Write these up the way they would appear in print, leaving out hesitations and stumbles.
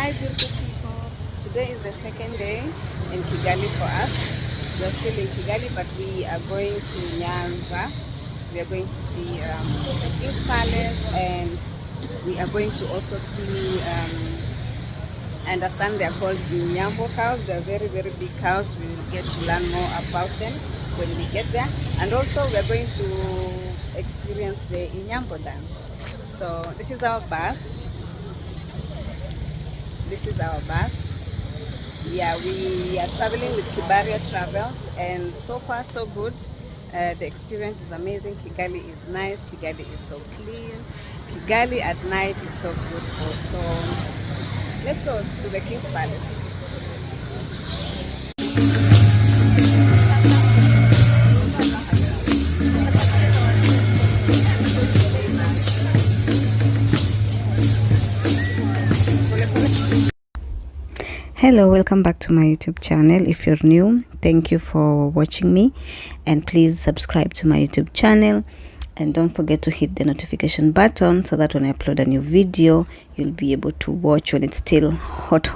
Hi beautiful people. Today is the second day in Kigali for us. We are still in Kigali, but we are going to Nyanza. We are going to see the King's Palace, and we are going to also see, I understand they are called Nyambo cows. They are very, very big cows. We will get to learn more about them when we get there. And also we are going to experience the Nyambo dance. So this is our bus. This is our bus. Yeah, we are traveling with Kibaria Travels, and so far so good. The experience is amazing. Kigali is nice. Kigali is so clean. Kigali at night is so beautiful. So let's go to the King's Palace. Hello, welcome back to my YouTube channel. If you're new, thank you for watching me, and please subscribe to my YouTube channel, and don't forget to hit the notification button so that when I upload a new video you'll be able to watch when it's still hot.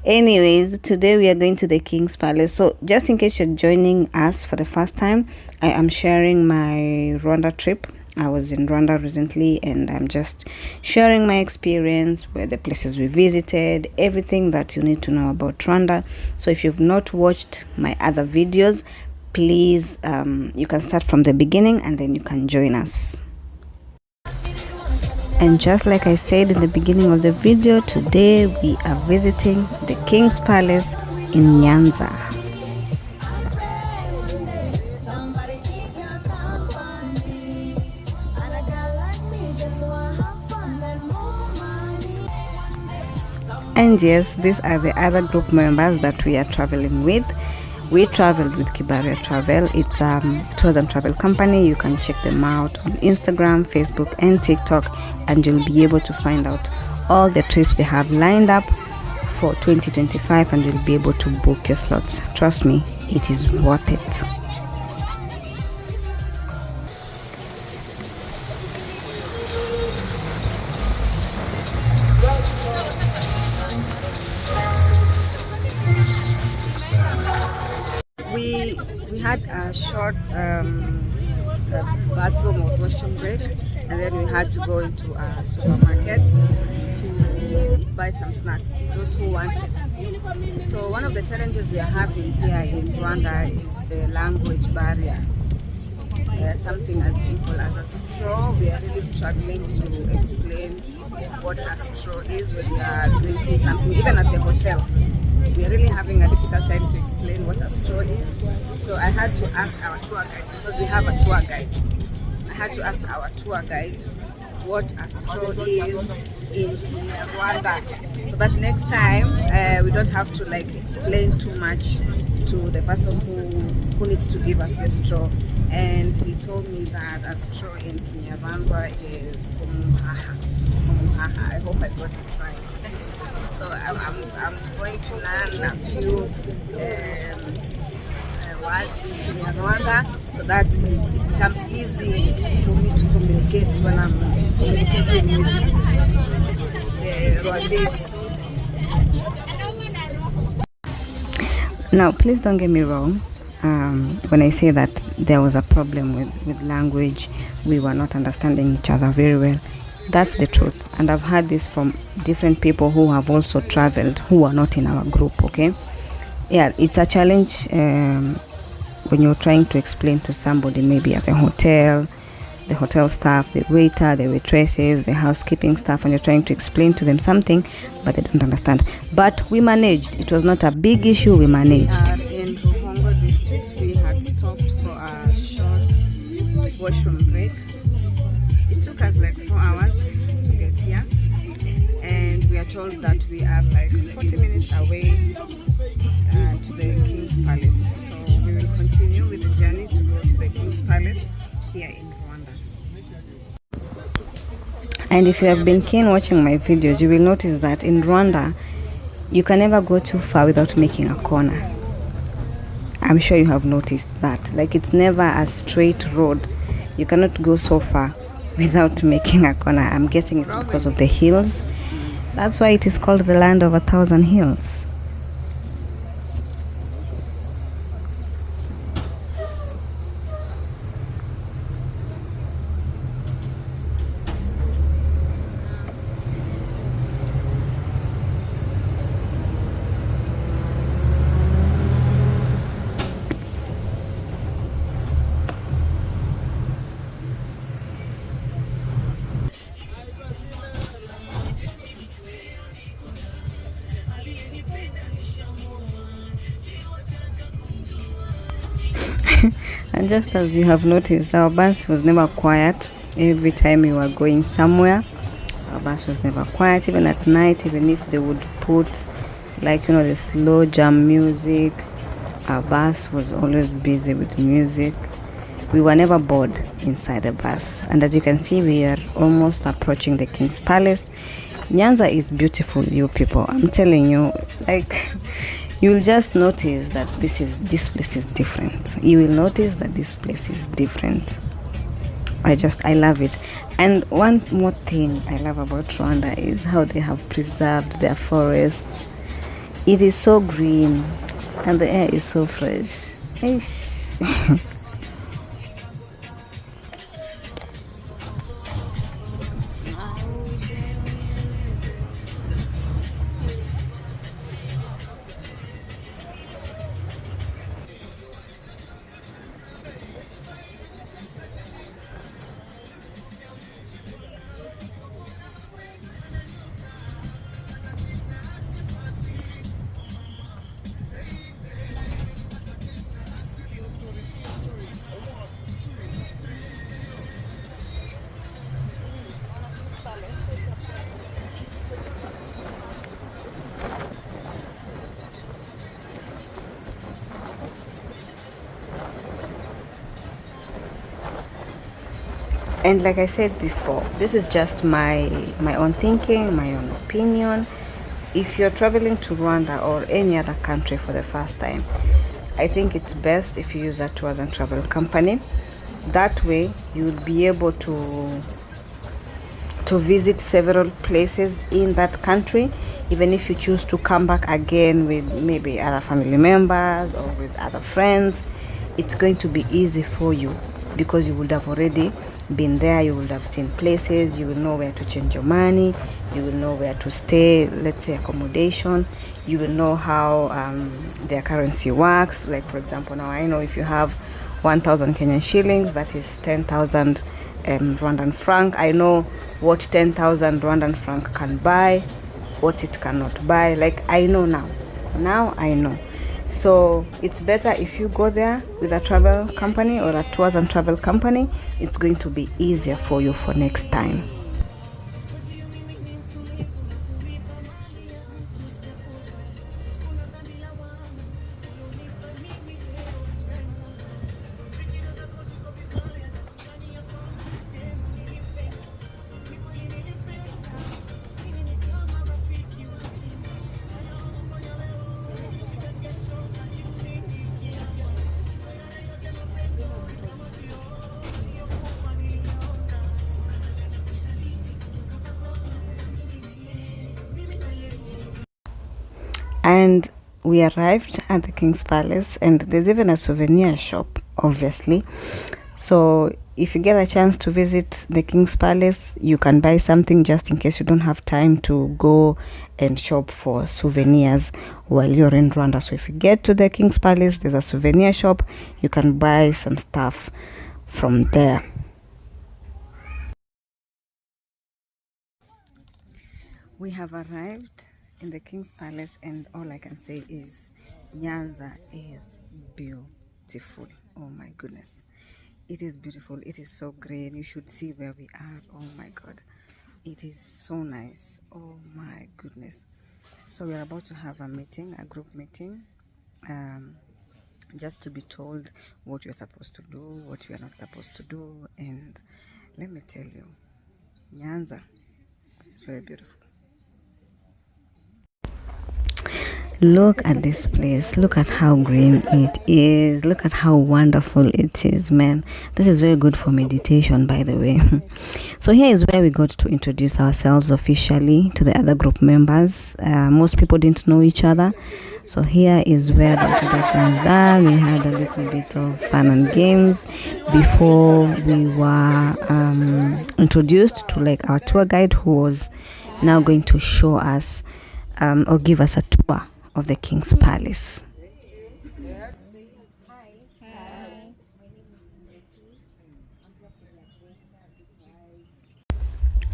Anyways, today we are going to the King's Palace. So just in case you're joining us for the first time, I am sharing my Rwanda trip. I was in Rwanda recently, and I'm just sharing my experience, where the places we visited, everything that you need to know about Rwanda. So if you've not watched my other videos, please, you can start from the beginning and then you can join us. And just like I said in the beginning of the video, today we are visiting the King's Palace in Nyanza. And yes, these are the other group members that we are traveling with. We traveled with Kibaria Travel. It's a tours and travel company. You can check them out on Instagram, Facebook and TikTok, and you'll be able to find out all the trips they have lined up for 2025, and you'll be able to book your slots. Trust me, it is worth it. We had a short bathroom or washroom break, and then we had to go into a supermarket to buy some snacks, those who wanted. So one of the challenges we are having here in Rwanda is the language barrier. Something as simple as a straw. We are really struggling to explain what a straw is when we are drinking something, even at the hotel. We are really having a difficult time to explain what a straw is. So I had to ask our tour guide, because we have a tour guide. I had to ask our tour guide what a straw is in Rwanda, so that next time we don't have to explain too much to the person who needs to give us the straw. And he told me that a straw in Kinyarwanda is umuhaha. I hope I got it right. So I'm going to learn a few words in Rwanda, so that it becomes easy for me to communicate when I'm communicating with Rwandese. Now, please don't get me wrong. When I say that there was a problem with language, we were not understanding each other very well. That's the truth, and I've heard this from different people who have also traveled, who are not in our group. Okay, yeah, it's a challenge when you're trying to explain to somebody, maybe at the hotel staff, the waiter, the waitresses, the housekeeping staff, and you're trying to explain to them something, but they don't understand. But we managed. It was not a big issue. We managed. In Ruhongo district, we had stopped for a short washroom break. It took us 4 hours to get here, and we are told that we are 40 minutes away to the King's Palace. So we will continue with the journey to go to the King's Palace here in Rwanda. And if you have been keen watching my videos, you will notice that in Rwanda you can never go too far without making a corner. I'm sure you have noticed that. It's never a straight road. You cannot go so far without making a corner. I'm guessing it's because of the hills That's why it is called the land of 1,000 hills. And just as you have noticed, our bus was never quiet. Every time we were going somewhere, our bus was never quiet. Even at night, even if they would put, like, the slow jam music, our bus was always busy with music. We were never bored inside the bus. And as you can see, we are almost approaching the King's Palace. Nyanza is beautiful, you people. I'm telling you, like, you'll just notice that this place is different. You will notice that this place is different. I love it. And one more thing I love about Rwanda is how they have preserved their forests. It is so green and the air is so fresh. Eish. And like I said before, this is just my own thinking, my own opinion. If you're traveling to Rwanda or any other country for the first time, I think it's best if you use a tours and travel company. That way you'll be able to visit several places in that country, even if you choose to come back again with maybe other family members or with other friends. It's going to be easy for you because you would have already been there. You will have seen places, you will know where to change your money, you will know where to stay, let's say accommodation, you will know how their currency works. Like, for example, now I know if you have 1,000 Kenyan shillings, that is 10,000 Rwandan franc. I know what 10,000 Rwandan franc can buy, what it cannot buy. Like, I know now I know. So it's better if you go there with a travel company or a tours and travel company. It's going to be easier for you for next time. And we arrived at the King's Palace, and there's even a souvenir shop, obviously. So if you get a chance to visit the King's Palace, you can buy something just in case you don't have time to go and shop for souvenirs while you're in Rwanda. So if you get to the King's Palace, there's a souvenir shop. You can buy some stuff from there. We have arrived in the King's Palace, and all I can say is Nyanza is beautiful. Oh my goodness, it is beautiful. It is so green. You should see where we are. Oh my god, it is so nice. Oh my goodness. So we're about to have a meeting, a group meeting, just to be told what you're supposed to do, what you are not supposed to do. And let me tell you, Nyanza is very beautiful. Look at this place. Look at how green it is. Look at how wonderful it is, man. This is very good for meditation, by the way. So here is where we got to introduce ourselves officially to the other group members. Most people didn't know each other. So here is where the introduction is done. We had a little bit of fun and games before we were introduced to like our tour guide, who was now going to show us or give us a tour of the King's Palace.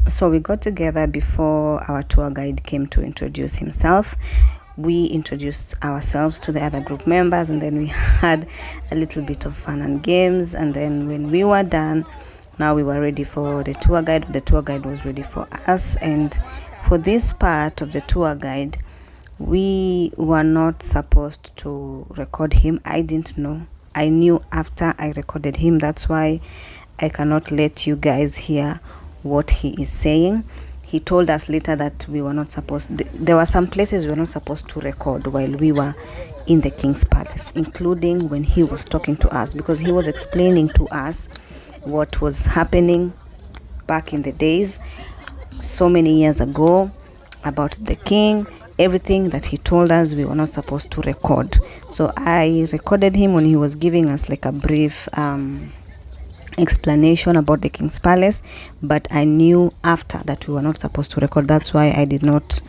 So we got together before our tour guide came to introduce himself. We introduced ourselves to the other group members, and then we had a little bit of fun and games. And then when we were done, now we were ready for the tour guide. The tour guide was ready for us. And for this part of the tour guide, we were not supposed to record him. I didn't know. I knew after I recorded him. That's why I cannot let you guys hear what he is saying. He told us later that we were not supposed, there were some places we were not supposed to record while we were in the King's Palace, including when he was talking to us, because he was explaining to us what was happening back in the days, so many years ago, about the king. Everything that he told us we were not supposed to record. So I recorded him when he was giving us like a brief explanation about the King's Palace, but I knew after that we were not supposed to record. That's why I did not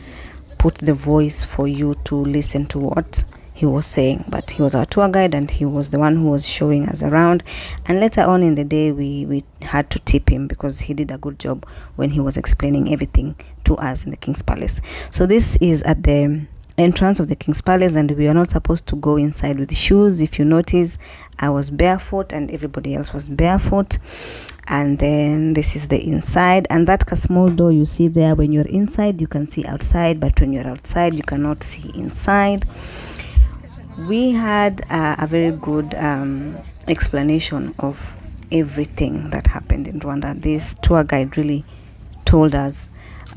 put the voice for you to listen to what he was saying. But he was our tour guide, and he was the one who was showing us around. And later on in the day, we had to tip him because he did a good job when he was explaining everything to us in the King's Palace. So this is at the entrance of the King's Palace, and we are not supposed to go inside with shoes. If you notice, I was barefoot and everybody else was barefoot. And then this is the inside, and that small door you see there, when you're inside you can see outside, but when you're outside you cannot see inside. We had a very good explanation of everything that happened in Rwanda. This tour guide really told us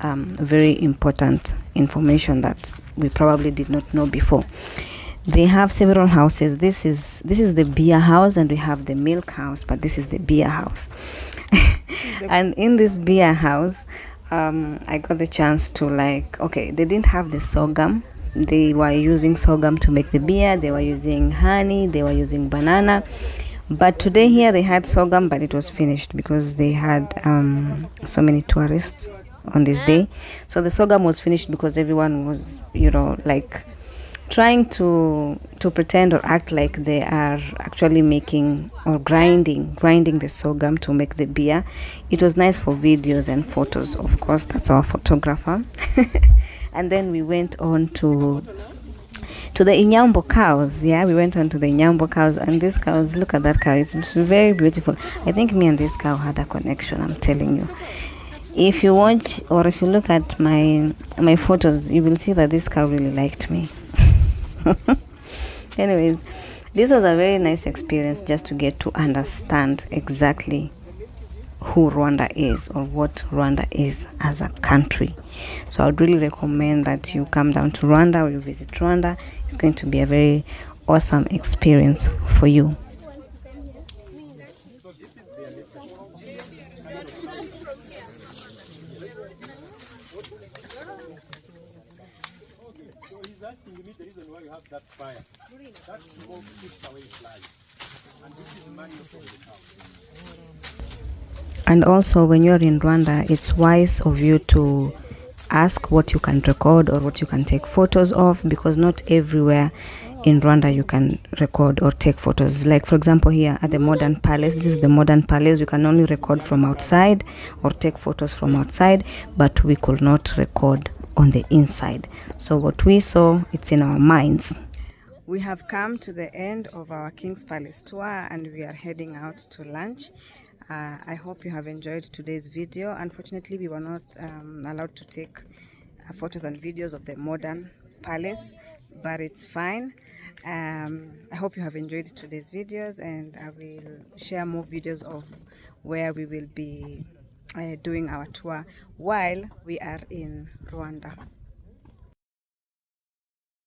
very important information that we probably did not know before. They have several houses. This is the beer house, and we have the milk house, but this is the beer house. And in this beer house, I got the chance to they didn't have the sorghum. They were using sorghum to make the beer. They were using honey. They were using banana. But today here they had sorghum, but it was finished because they had so many tourists on this day. So the sorghum was finished because everyone was, trying to pretend or act like they are actually making or grinding the sorghum to make the beer. It was nice for videos and photos, of course. That's our photographer. And then we went on to the Inyambo cows. Yeah, we went on to the Inyambo cows, and these cows, look at that cow. It's very beautiful. I think me and this cow had a connection, I'm telling you. If you watch or if you look at my photos, you will see that this cow really liked me. Anyways, this was a very nice experience just to get to understand exactly who Rwanda is, or what Rwanda is as a country. So I would really recommend that you come down to Rwanda or you visit Rwanda. It's going to be a very awesome experience for you. That fire. That smoke keeps away flies. And this is money from the house. And also, when you're in Rwanda, it's wise of you to ask what you can record or what you can take photos of, because not everywhere in Rwanda you can record or take photos. Like, for example, here at the Modern Palace, this is the Modern Palace. You can only record from outside or take photos from outside, but we could not record on the inside. So what we saw, it's in our minds. We have come to the end of our King's Palace tour, and we are heading out to lunch. I hope you have enjoyed today's video. Unfortunately, we were not allowed to take photos and videos of the Modern Palace, but it's fine. I hope you have enjoyed today's videos, and I will share more videos of where we will be doing our tour while we are in Rwanda.